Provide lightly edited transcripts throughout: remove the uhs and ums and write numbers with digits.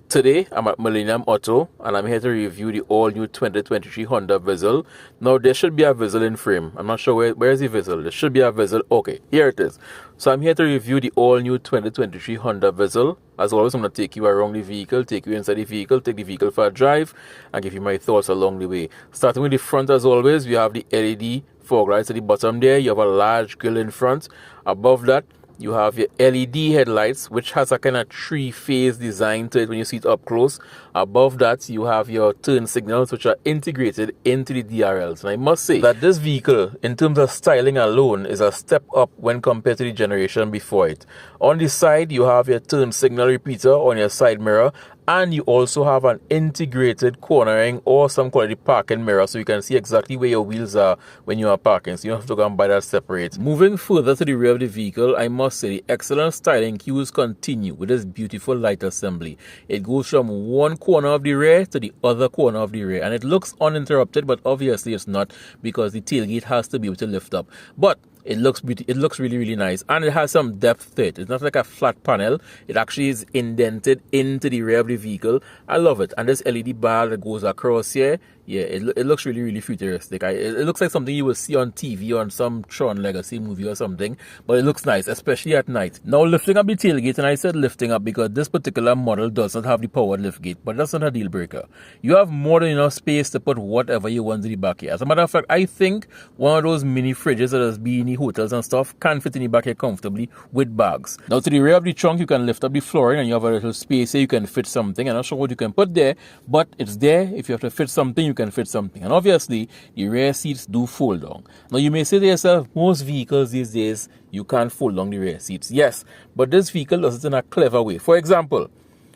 Today, I'm at Millennium Auto, and I'm here to review the all-new 2023 Honda Vezel. Now, there should be a Vezel in frame. I'm not sure where is the Vezel. There should be a Vezel. Okay, here it is. So I'm here to review the all-new 2023 Honda Vezel. As always, I'm going to take you around the vehicle, take you inside the vehicle, take the vehicle for a drive, and give you my thoughts along the way. Starting with the front, as always, we have the LED fog lights at the bottom there. You have a large grille in front. Above that, you have your LED headlights, which has a kind of three-phase design to it when you see it up close. Above that, you have your turn signals, which are integrated into the DRLs. And I must say that this vehicle, in terms of styling alone, is a step up when compared to the generation before it. On the side, you have your turn signal repeater on your side mirror, and you also have an integrated cornering, or some call it the parking mirror, so you can see exactly where your wheels are when you are parking, so you don't have to go and buy that separate. Moving further to the rear of the vehicle, I must say the excellent styling cues continue with this beautiful light assembly. It goes from one corner of the rear to the other corner of the rear, and it looks uninterrupted, but obviously it's not, because the tailgate has to be able to lift up. But it looks really, really nice, and it has some depth to it. It's not like a flat panel. It actually is indented into the rear of the vehicle. I love it. And this LED bar that goes across here, yeah, it looks really, really futuristic. It looks like something you will see on TV on some Tron Legacy movie or something, but it looks nice, especially at night. Now, lifting up the tailgate, and I said lifting up because this particular model does not have the powered liftgate, but that's not a deal breaker. You have more than enough space to put whatever you want in the back here. As a matter of fact, I think one of those mini fridges that has been in the hotels and stuff can fit in the back here comfortably with bags. Now, to the rear of the trunk, you can lift up the flooring, and you have a little space here you can fit something. I'm not sure what you can put there, but it's there. If you have to fit something, you can fit something. And obviously, the rear seats do fold down. Now, you may say to yourself, most vehicles these days, you can't fold down the rear seats. Yes, but this vehicle does it in a clever way. For example,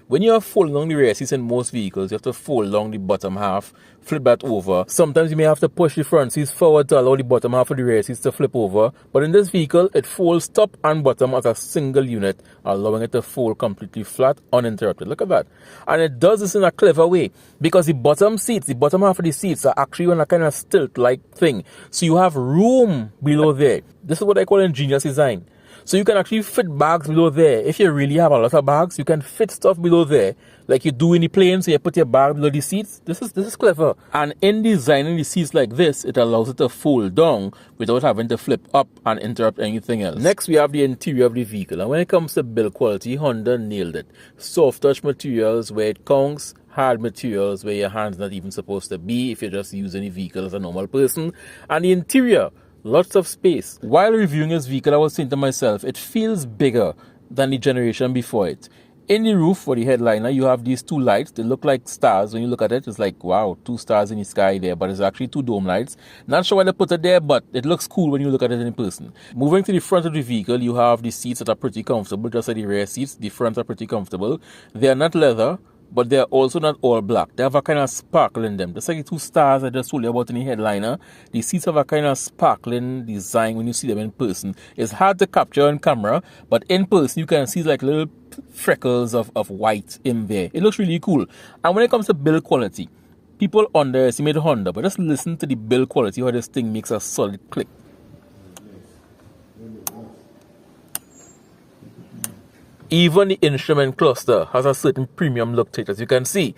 when you are folding down the rear seats in most vehicles, you have to fold down the bottom half, flip that over. Sometimes you may have to push the front seats forward to allow the bottom half of the rear seats to flip over. But in this vehicle, it folds top and bottom as a single unit, allowing it to fold completely flat, uninterrupted. Look at that. And it does this in a clever way, because the bottom seats, the bottom half of the seats are actually on a kind of stilt-like thing. So you have room below there. This is what I call ingenious design. So you can actually fit bags below there. If you really have a lot of bags, you can fit stuff below there, like you do in the plane. So you put your bag below the seats. This is clever. And in designing the seats like this, it allows it to fold down without having to flip up and interrupt anything else. Next, we have the interior of the vehicle. And when it comes to build quality, Honda nailed it. Soft touch materials where it counts, hard materials where your hand's not even supposed to be if you're just using the vehicle as a normal person. And the interior, lots of space. While reviewing this vehicle, I was saying to myself, it feels bigger than the generation before it. In the roof for the headliner, you have these two lights. They look like stars. When you look at it, it's like, wow, two stars in the sky there, but it's actually two dome lights. Not sure why they put it there, but it looks cool when you look at it in person. Moving to the front of the vehicle, you have the seats that are pretty comfortable, just like the rear seats. The front are pretty comfortable. They are not leather, but they're also not all black. They have a kind of sparkle in them. Just like the two stars I just told you about in the headliner, the seats have a kind of sparkling design when you see them in person. It's hard to capture on camera, but in person you can see like little freckles of white in there. It looks really cool. And when it comes to build quality, people underestimate Honda, but just listen to the build quality, how this thing makes a solid click. Even the instrument cluster has a certain premium look to it, as you can see.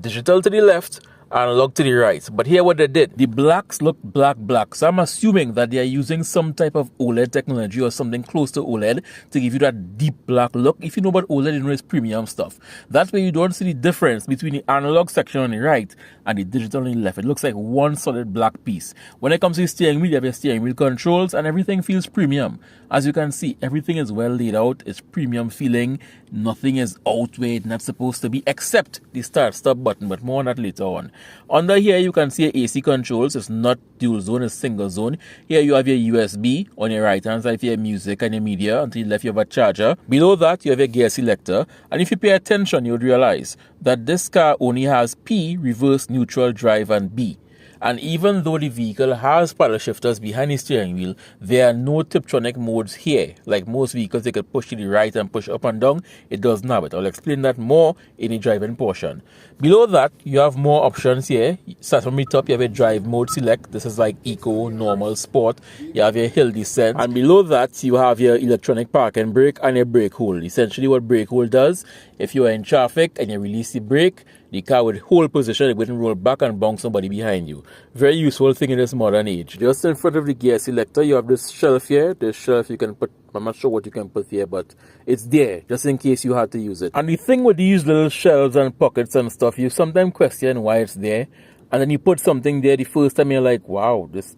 Digital to the left, analog to the right. But here what they did, the blacks look black. So I'm assuming that they are using some type of OLED technology or something close to OLED to give you that deep black look. If you know about OLED, you know it's premium stuff. That's where you don't see the difference between the analog section on the right and the digital on the left. It looks like one solid black piece. When it comes to the steering wheel, you have your steering wheel controls and everything feels premium. As you can see, everything is well laid out. It's premium feeling. Nothing is out where it's not supposed to be, except the start-stop button, but more on that later on. Under here, you can see AC controls. It's not dual zone, it's single zone. Here you have your USB on your right hand side for your music and your media. On to the left, you have a charger. Below that, you have your gear selector. And if you pay attention, you would realize that this car only has P, reverse, neutral, drive, and B. And even though the vehicle has paddle shifters behind the steering wheel, there are no Tiptronic modes here. Like most vehicles, they could push to the right and push up and down. It doesn't have it. I'll explain that more in the driving portion. Below that, you have more options here. Start from the top, you have a drive mode select. This is like eco, normal, sport. You have your hill descent. And below that, you have your electronic park and brake and your brake hold. Essentially what brake hold does, if you are in traffic and you release the brake, the car would hold position, it wouldn't roll back and bounce somebody behind you. Very useful thing in this modern age. Just in front of the gear selector, you have this shelf here. This shelf you can put, I'm not sure what you can put here, but it's there just in case you had to use it. And the thing with these little shelves and pockets and stuff, you sometimes question why it's there. And then you put something there the first time, you're like, wow, this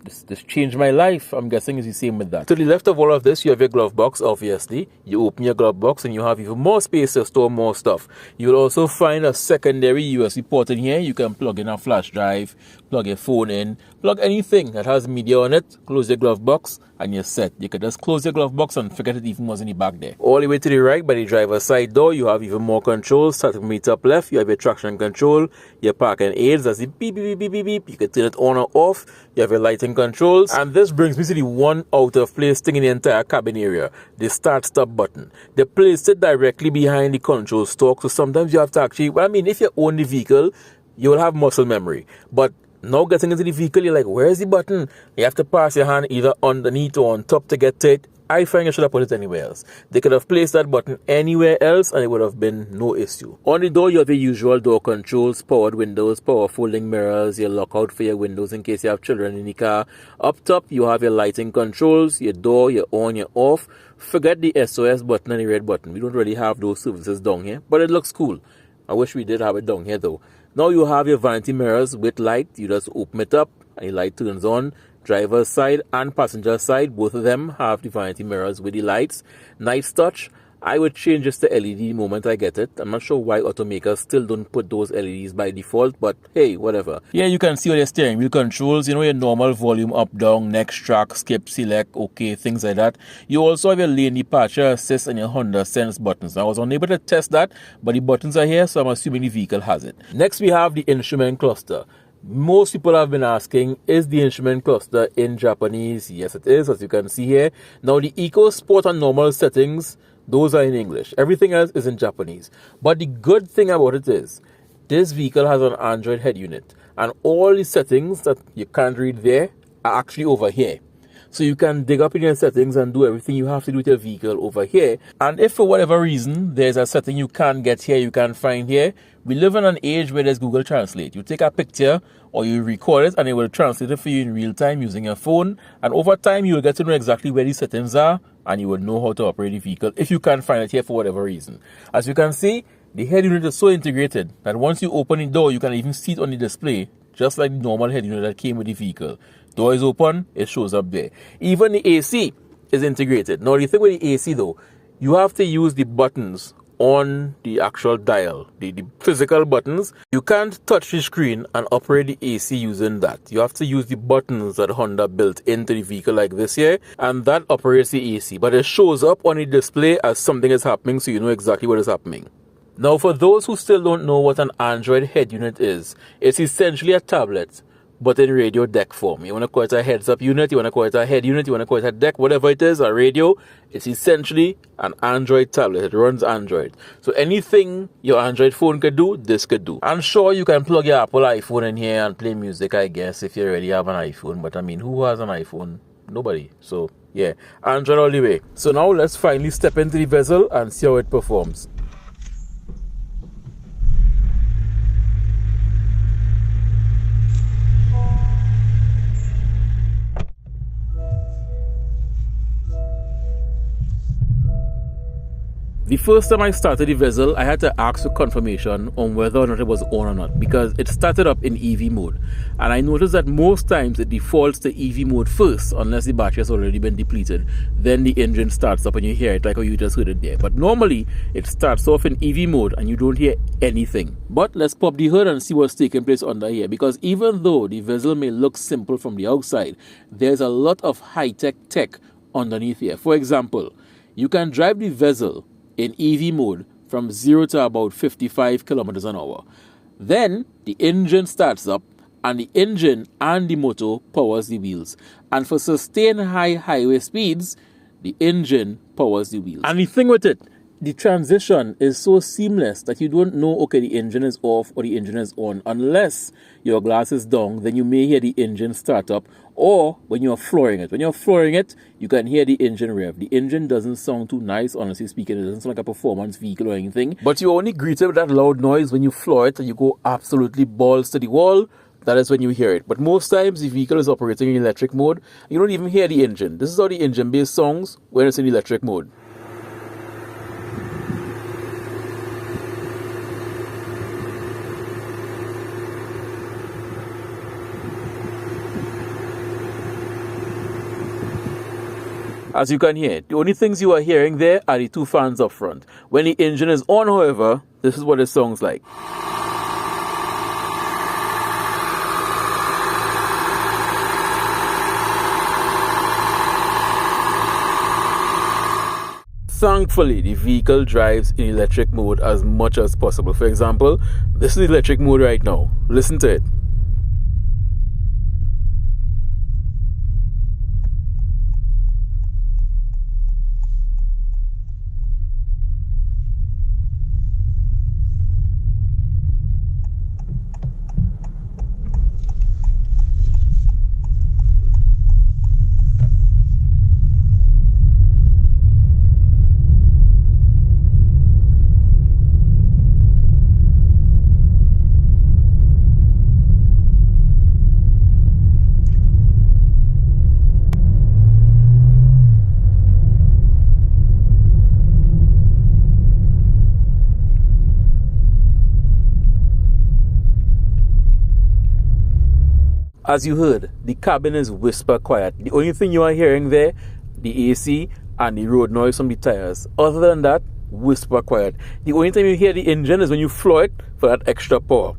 changed my life. I'm guessing it's the same with that. To the left of all of this, you have your glove box, obviously. You open your glove box and you have even more space to store more stuff. You'll also find a secondary USB port in here. You can plug in a flash drive, plug your phone in, plug anything that has media on it, close your glove box, and you're set. You can just close your glove box and forget it even was in the back there. All the way to the right by the driver's side door, you have even more controls. Starting from the top left, you have your traction control, your parking aids, that's the beep, beep, beep, beep, beep. You can turn it on or off. You have your lighting controls. And this brings me to the one out of place thing in the entire cabin area, the start stop button. They placed it directly behind the control stalk, so sometimes you have to actually, well, I mean, if you own the vehicle, you will have muscle memory. But now getting into the vehicle, you're like, where's the button? You have to pass your hand either underneath or on top to get to it. I find you should have put it anywhere else. They could have placed that button anywhere else and it would have been no issue. On the door, you have the usual door controls, powered windows, power folding mirrors, your lockout for your windows in case you have children in the car. Up top, you have your lighting controls, your door, your on, your off. Forget the SOS button and the red button. We don't really have those services down here, but it looks cool. I wish we did have it down here though. Now you have your vanity mirrors with light. You just open it up and the light turns on. Driver's side and passenger side, both of them have the vanity mirrors with the lights. Nice touch. I would change this to LED the moment I get it. I'm not sure why automakers still don't put those LEDs by default, but hey, whatever. Here you can see all your steering wheel controls, you know, your normal volume up, down, next, track, skip, select, okay, things like that. You also have your lane departure assist and your Honda Sense buttons. Now, I was unable to test that, but the buttons are here, so I'm assuming the vehicle has it. Next, we have the instrument cluster. Most people have been asking, is the instrument cluster in Japanese? Yes, it is, as you can see here. Now, the Eco, Sport, and Normal settings, those are in English. Everything else is in Japanese. But the good thing about it is, this vehicle has an Android head unit. And all the settings that you can't read there are actually over here. So you can dig up in your settings and do everything you have to do with your vehicle over here. And if for whatever reason there's a setting you can't get here, you can't find here, we live in an age where there's Google Translate. You take a picture or you record it and it will translate it for you in real time using your phone. And over time you will get to know exactly where these settings are and you will know how to operate the vehicle if you can't find it here for whatever reason. As you can see, the head unit is so integrated that once you open the door, you can even see it on the display, just like the normal head unit that came with the vehicle. Door is open, it shows up there. Even the AC is integrated. Now the thing with the AC though, you have to use the buttons on the actual dial, the physical buttons. You can't touch the screen and operate the AC using that. You have to use the buttons that Honda built into the vehicle like this here, and that operates the AC. But it shows up on the display as something is happening, so you know exactly what is happening. Now for those who still don't know what an Android head unit is, it's essentially a tablet, but in radio deck form. You want to call it a heads-up unit, you want to call it a head unit, you want to call it a deck, whatever it is, a radio. It's essentially an Android tablet. It runs Android. So anything your Android phone could do, this could do. I'm sure you can plug your Apple iPhone in here and play music, I guess, if you already have an iPhone. But I mean, who has an iPhone? Nobody. So yeah, Android all the way. So now let's finally step into the Vezel and see how it performs. The first time I started the Vezel, I had to ask for confirmation on whether or not it was on or not, because it started up in EV mode. And I noticed that most times it defaults to EV mode first, unless the battery has already been depleted. Then the engine starts up and you hear it like how you just heard it there. But normally, it starts off in EV mode and you don't hear anything. But let's pop the hood and see what's taking place under here. Because even though the Vezel may look simple from the outside, there's a lot of high-tech tech underneath here. For example, you can drive the Vezel in EV mode from 0 to about 55 kilometers an hour. Then the engine starts up and the engine and the motor powers the wheels. And for sustained high highway speeds, the engine powers the wheels. And the thing with it, the transition is so seamless that you don't know, okay, the engine is off or the engine is on. Unless your glass is down, then you may hear the engine start up, or when you're flooring it. When you're flooring it, you can hear the engine rev. The engine doesn't sound too nice, honestly speaking. It doesn't sound like a performance vehicle or anything. But you're only greeted with that loud noise when you floor it and you go absolutely balls to the wall. That is when you hear it. But most times the vehicle is operating in electric mode. You don't even hear the engine. This is how the engine based sounds when it's in electric mode. As you can hear, the only things you are hearing there are the two fans up front. When the engine is on, however, this is what it sounds like. Thankfully, the vehicle drives in electric mode as much as possible. For example, this is electric mode right now. Listen to it. As you heard, the cabin is whisper quiet. The only thing you are hearing there, the AC and the road noise from the tires. Other than that, whisper quiet. The only time you hear the engine is when you floor it for that extra power.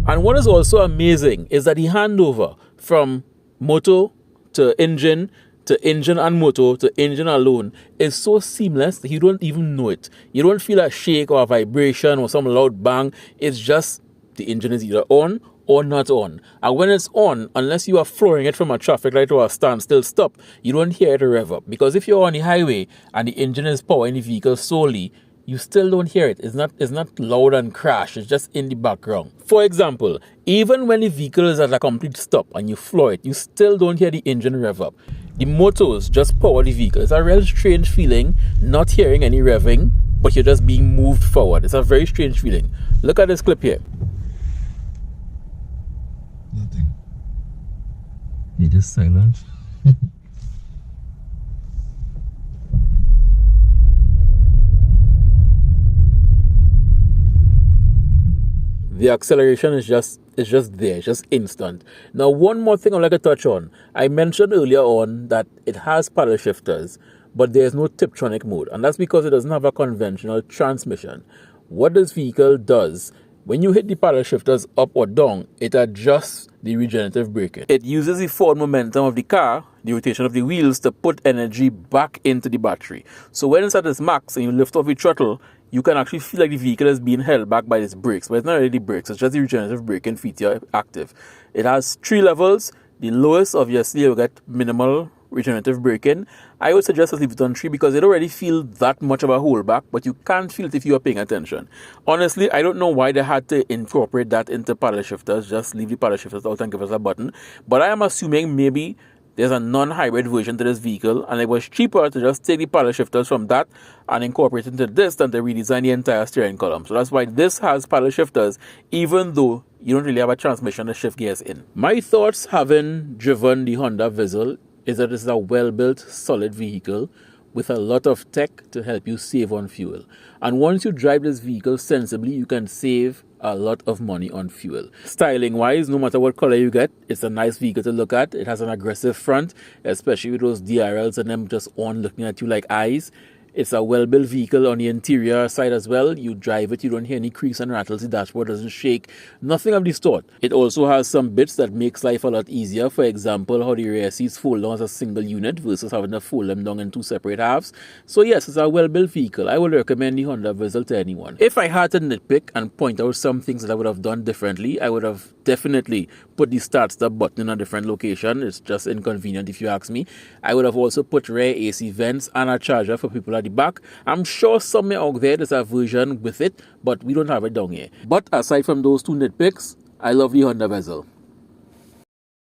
And what is also amazing is that the handover from motor to engine and motor to engine alone is so seamless that you don't even know it. You don't feel a shake or a vibration or some loud bang. It's just the engine is either on or not on. And when it's on, unless you are flooring it from a traffic light or a standstill stop, you don't hear it rev up. Because if you're on the highway and the engine is powering the vehicle solely, you still don't hear it. It's not loud and crash. It's just in the background. For example, even when the vehicle is at a complete stop and you floor it, you still don't hear the engine rev up. The motors just power the vehicle. It's a real strange feeling, not hearing any revving, but you're just being moved forward. It's a very strange feeling. Look at this clip here. Nothing. You're just silent. The acceleration is just there, it's just instant. Now, one more thing I'd like to touch on. I mentioned earlier on that it has paddle shifters, but there's no Tiptronic mode, and that's because it doesn't have a conventional transmission. What this vehicle does, when you hit the paddle shifters up or down, it adjusts the regenerative braking. It uses the forward momentum of the car, the rotation of the wheels, to put energy back into the battery. So when it's at its max and you lift off the throttle, you can actually feel like the vehicle is being held back by its brakes, but it's not really the brakes, it's just the regenerative braking feature active. It has 3 levels. The lowest, obviously, you'll get minimal regenerative braking. I would suggest to leave it on 3 because it don't really feel that much of a holdback, but you can feel it if you are paying attention. Honestly, I don't know why they had to incorporate that into paddle shifters. Just leave the paddle shifters out and give us a button. But I am assuming maybe there's a non-hybrid version to this vehicle, and it was cheaper to just take the paddle shifters from that and incorporate it into this than to redesign the entire steering column. So that's why this has paddle shifters, even though you don't really have a transmission to shift gears in. My thoughts, having driven the Honda Vezel, is that it's a well-built, solid vehicle with a lot of tech to help you save on fuel. And once you drive this vehicle sensibly, you can save a lot of money on fuel. Styling wise, no matter what color you get, it's a nice vehicle to look at. It has an aggressive front, especially with those DRLs and them just on looking at you like eyes. It's a well-built vehicle on the interior side as well. You drive it, you don't hear any creaks and rattles, the dashboard doesn't shake, nothing of the sort. It also has some bits that makes life a lot easier. For example, how the rear seats fold down as a single unit versus having to fold them down in two separate halves. So yes, it's a well-built vehicle. I would recommend the Honda Vezel to anyone. If I had to nitpick and point out some things that I would have done differently, I would have definitely put the start-stop button in a different location. It's just inconvenient if you ask me. I would have also put rear AC vents and a charger for people at the back. I'm sure somewhere out there's a version with it, but we don't have it down here. But aside from those two nitpicks, I love the Honda Vezel.